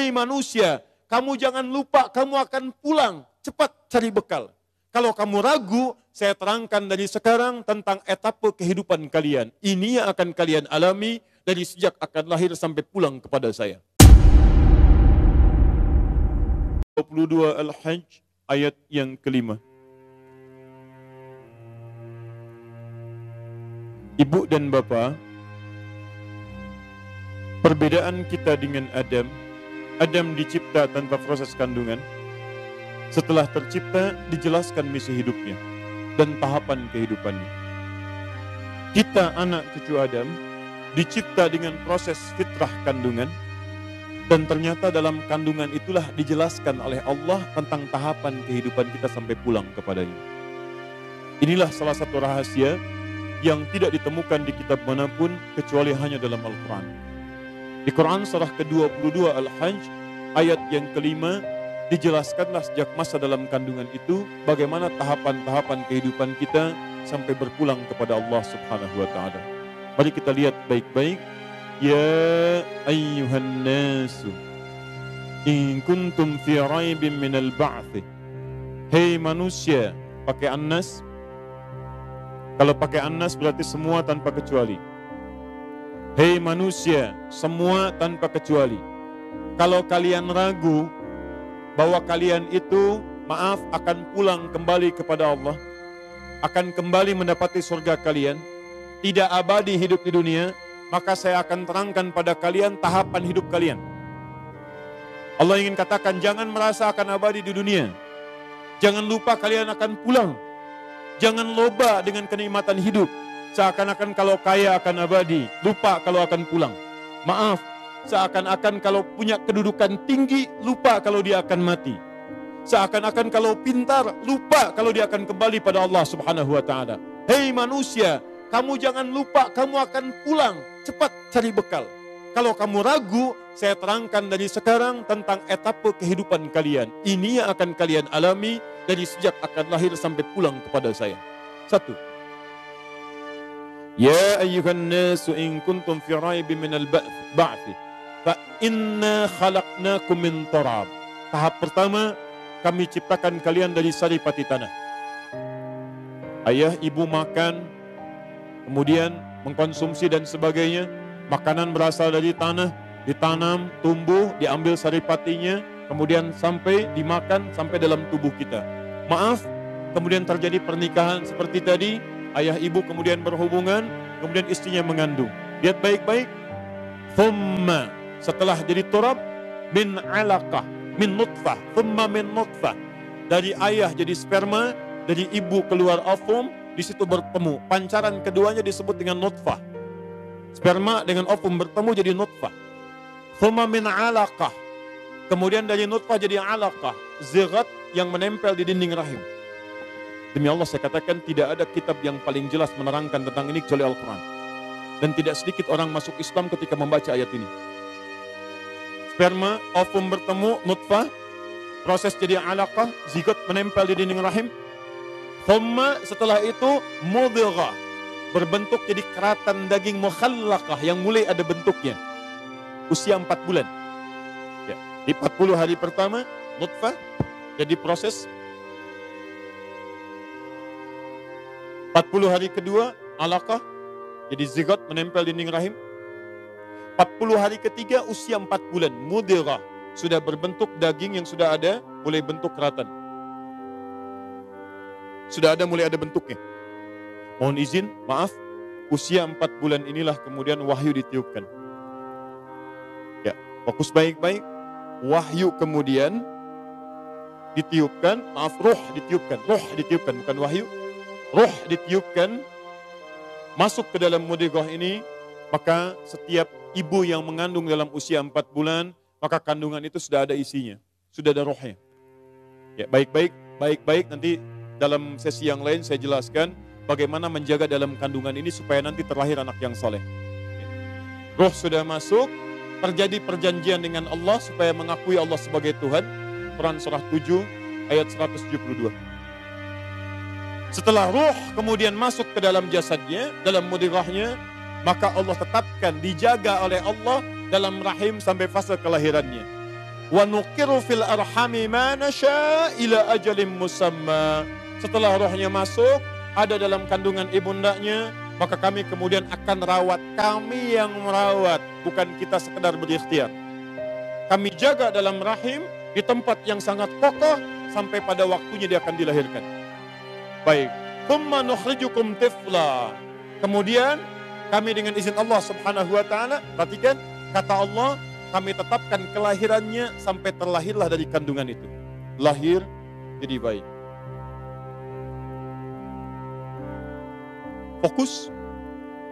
Hei manusia, kamu jangan lupa kamu akan pulang, cepat cari bekal. Kalau kamu ragu, saya terangkan dari sekarang tentang etape kehidupan kalian. Ini yang akan kalian alami dari sejak akan lahir sampai pulang kepada saya. 22 Al-Hajj ayat yang kelima. Ibu dan bapa, perbedaan kita dengan Adam, Adam dicipta tanpa proses kandungan. Setelah tercipta, dijelaskan misi hidupnya dan tahapan kehidupannya. Kita anak cucu Adam, dicipta dengan proses fitrah kandungan, dan ternyata dalam kandungan itulah dijelaskan oleh Allah tentang tahapan kehidupan kita sampai pulang kepadanya. Inilah salah satu rahasia yang tidak ditemukan di kitab manapun kecuali hanya dalam Al-Quran. Di Quran surah ke-22 Al-Hajj ayat yang kelima, dijelaskanlah sejak masa dalam kandungan itu bagaimana tahapan-tahapan kehidupan kita sampai berpulang kepada Allah Subhanahu wa taala. Mari kita lihat baik-baik. Ya ayyuhan nasu in kuntum fi raibin minal ba'th. Hei manusia, pakai annas. Kalau pakai annas berarti semua tanpa kecuali. Hei manusia, semua tanpa kecuali. Kalau kalian ragu bahwa kalian itu, maaf, akan pulang kembali kepada Allah, akan kembali mendapati surga kalian, tidak abadi hidup di dunia, maka saya akan terangkan pada kalian tahapan hidup kalian. Allah ingin katakan, jangan merasa akan abadi di dunia. Jangan lupa kalian akan pulang. Jangan loba dengan kenikmatan hidup. Seakan-akan kalau kaya akan abadi, lupa kalau akan pulang. Maaf, seakan-akan kalau punya kedudukan tinggi, lupa kalau dia akan mati. Seakan-akan kalau pintar, lupa kalau dia akan kembali pada Allah Subhanahu wa taala. Hei manusia, kamu jangan lupa kamu akan pulang, cepat cari bekal. Kalau kamu ragu, saya terangkan dari sekarang tentang etape kehidupan kalian. Ini yang akan kalian alami dari sejak akan lahir sampai pulang kepada saya. 1. Ya ayyuhan nasu in kuntum fi raibin minal ba'th fa inna khalaqnakum min turab. Tahap pertama, kami ciptakan kalian dari saripati tanah. Ayah ibu makan, kemudian mengkonsumsi dan sebagainya. Makanan berasal dari tanah, ditanam, tumbuh, diambil saripatinya, kemudian sampai dimakan sampai dalam tubuh kita. Maaf, kemudian terjadi pernikahan seperti tadi, ayah ibu kemudian berhubungan, kemudian istrinya mengandung. Lihat baik-baik. Thumma, setelah jadi turab, min alaqah, min nutfah, thumma min nutfah. Dari ayah jadi sperma, dari ibu keluar ovum, di situ bertemu. Pancaran keduanya disebut dengan nutfah. Sperma dengan ovum bertemu jadi nutfah. Thumma min alaqah. Kemudian dari nutfah jadi alaqah, zigat yang menempel di dinding rahim. Demi Allah saya katakan tidak ada kitab yang paling jelas menerangkan tentang ini kecuali Al-Quran. Dan tidak sedikit orang masuk Islam ketika membaca ayat ini. Sperma, ovum bertemu, nutfah, proses jadi alaqah, zigot menempel di dinding rahim. Thumma, setelah itu mudghah, berbentuk jadi keratan daging mukhallaqah yang mulai ada bentuknya. Usia 4 bulan. Ya, di 40 hari pertama, nutfah, jadi proses. 40 hari kedua, alaqah, jadi zigot menempel di dinding rahim. 40 hari ketiga, usia 4 bulan, mudghah, sudah berbentuk daging yang sudah ada, mulai bentuk keratan. Sudah ada, mulai ada bentuknya. Mohon izin, maaf, usia 4 bulan inilah kemudian wahyu ditiupkan. Ya, fokus baik-baik. Wahyu kemudian ditiupkan, maaf, roh ditiupkan, bukan wahyu. Roh ditiupkan, masuk ke dalam mudghah ini, maka setiap ibu yang mengandung dalam usia 4 bulan, maka kandungan itu sudah ada isinya, sudah ada rohnya. Ya, baik-baik, nanti dalam sesi yang lain saya jelaskan bagaimana menjaga dalam kandungan ini supaya nanti terlahir anak yang soleh. Roh sudah masuk, terjadi perjanjian dengan Allah supaya mengakui Allah sebagai Tuhan. Quran surah 7 ayat 172. Setelah ruh kemudian masuk ke dalam jasadnya, dalam mudghahnya, maka Allah tetapkan dijaga oleh Allah dalam rahim sampai fase kelahirannya. Wa nuqiru fil arhami ma nasya ila ajalin musamma. Setelah rohnya masuk, ada dalam kandungan ibundanya, maka kami kemudian akan rawat. Kami yang merawat, bukan kita sekedar berikhtiar. Kami jaga dalam rahim di tempat yang sangat kokoh sampai pada waktunya dia akan dilahirkan. Baik, thumma nukhrijukum tifla. Kemudian kami dengan izin Allah Subhanahu wa taala, perhatikan kata Allah, kami tetapkan kelahirannya sampai terlahirlah dari kandungan itu. Lahir jadi bayi. Fokus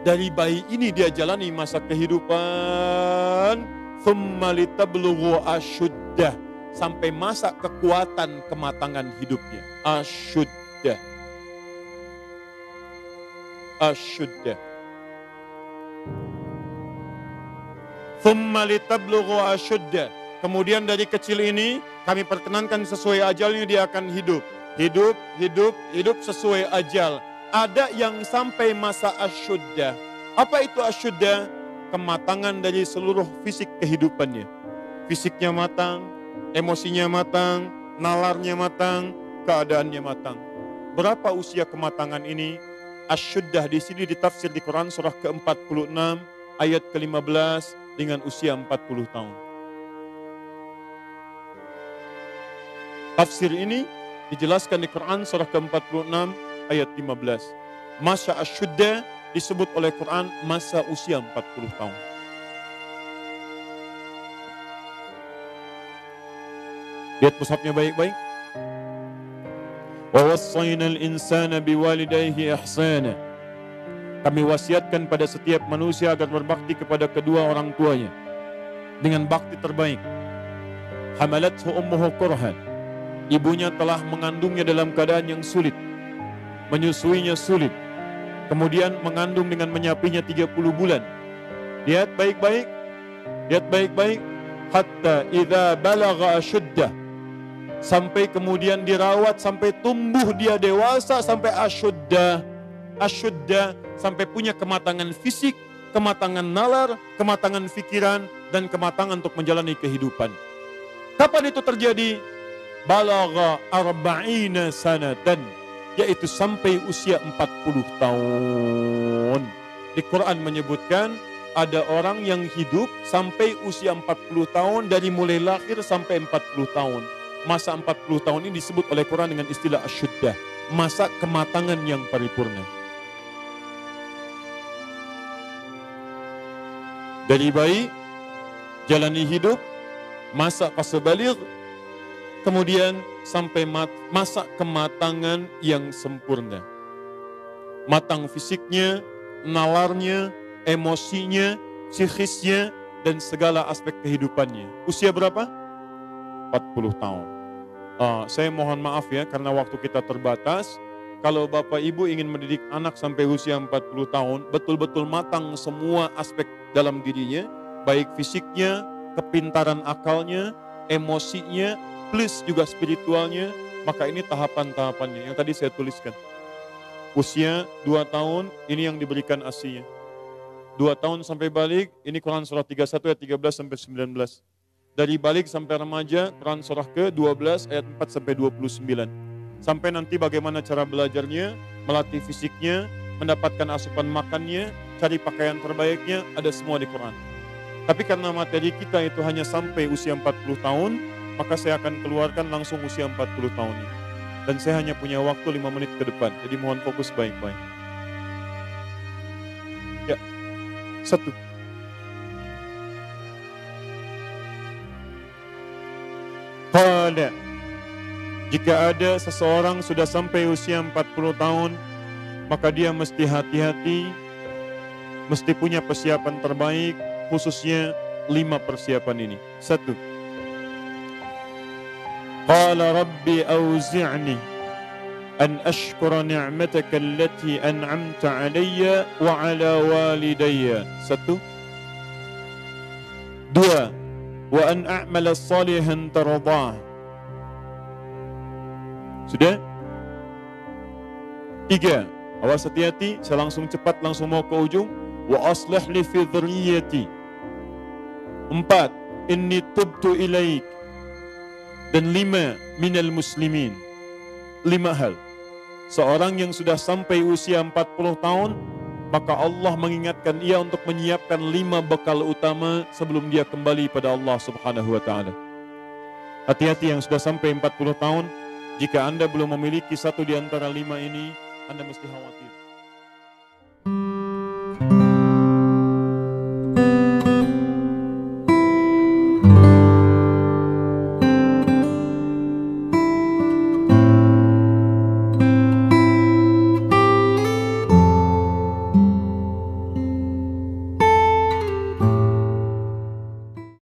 dari bayi ini dia jalani masa kehidupan, thumma litablughu asyuddah, sampai masa kekuatan kematangan hidupnya. Asyuddah. Asyuddah. Thumma litablughu asyuddah. Kemudian dari kecil ini kami perkenankan sesuai ajalnya dia akan hidup. Hidup sesuai ajal. Ada yang sampai masa asyuddah. Apa itu asyuddah? Kematangan dari seluruh fisik kehidupannya. Fisiknya matang, emosinya matang, nalarnya matang, keadaannya matang. Berapa usia kematangan ini? Asyuddah di sini ditafsir di Quran surah ke-46 ayat ke-15 dengan usia 40 tahun. Tafsir ini dijelaskan di Quran surah ke-46 ayat 15. Masa asyuddah disebut oleh Quran masa usia 40 tahun. Lihat mushafnya baik-baik. Wa wassayna al-insana biwalidayhi ihsana. Kami wasiatkan pada setiap manusia agar berbakti kepada kedua orang tuanya dengan bakti terbaik. Hamalathu ummuhu kurhan. Ibunya telah mengandungnya dalam keadaan yang sulit. Menyusuinya sulit. Kemudian mengandung dengan menyapinya 30 bulan. Lihat baik-baik. Lihat baik-baik. Hatta idza balagha asyuddah. Sampai kemudian dirawat, sampai tumbuh dia dewasa, sampai asyuddah. Asyuddah, sampai punya kematangan fisik, kematangan nalar, kematangan pikiran, dan kematangan untuk menjalani kehidupan. Kapan itu terjadi? Balagha arba'ina sanatan, yaitu sampai usia 40 tahun. Di Quran menyebutkan ada orang yang hidup sampai usia 40 tahun dari mulai lahir sampai 40 tahun. Masa 40 tahun ini disebut oleh Quran dengan istilah asyuddah, masa kematangan yang paripurna. Dari bayi, jalani hidup, masa fase baligh, kemudian sampai masa kematangan yang sempurna. Matang fisiknya, nalarnya, emosinya, psikisnya, dan segala aspek kehidupannya. Usia berapa? 40 tahun. Saya mohon maaf ya, karena waktu kita terbatas. Kalau Bapak Ibu ingin mendidik anak sampai usia 40 tahun, betul-betul matang semua aspek dalam dirinya, baik fisiknya, kepintaran akalnya, emosinya, plus juga spiritualnya, maka ini tahapan-tahapannya yang tadi saya tuliskan. Usia 2 tahun, ini yang diberikan ASI-nya. 2 tahun sampai balik, ini Quran surah 31 ayat 13 sampai 19. Dari balik sampai remaja, Quran surah ke-12 ayat 4 sampai 29. Sampai nanti bagaimana cara belajarnya, melatih fisiknya, mendapatkan asupan makannya, cari pakaian terbaiknya, ada semua di Quran. Tapi karena materi kita itu hanya sampai usia 40 tahun, maka saya akan keluarkan langsung usia 40 tahun ini. Dan saya hanya punya waktu 5 menit ke depan, jadi mohon fokus baik-baik. Ya, 1. Qala, jika ada seseorang sudah sampai usia 40 tahun, maka dia mesti hati-hati, mesti punya persiapan terbaik, khususnya 5 persiapan ini. 1. Qala rabbi auzi'ni an ashkura ni'mataka allati an'amta alayya wa ala walidayya. 1. 2. Wa an a'mala salihan tardah. Sudah? 3. Awas hati-hati, saya langsung cepat, langsung mau ke ujung. Wa aslih li fi dhurriyyati. 4. Inni tubtu ilaik Dan 5 minal muslimin. 5 hal. Seorang yang sudah sampai usia 40 tahun, maka Allah mengingatkan ia untuk menyiapkan 5 bekal utama sebelum dia kembali pada Allah Subhanahu wa Ta'ala. Hati-hati yang sudah sampai 40 tahun, jika Anda belum memiliki satu di antara 5 ini, Anda mesti khawatir.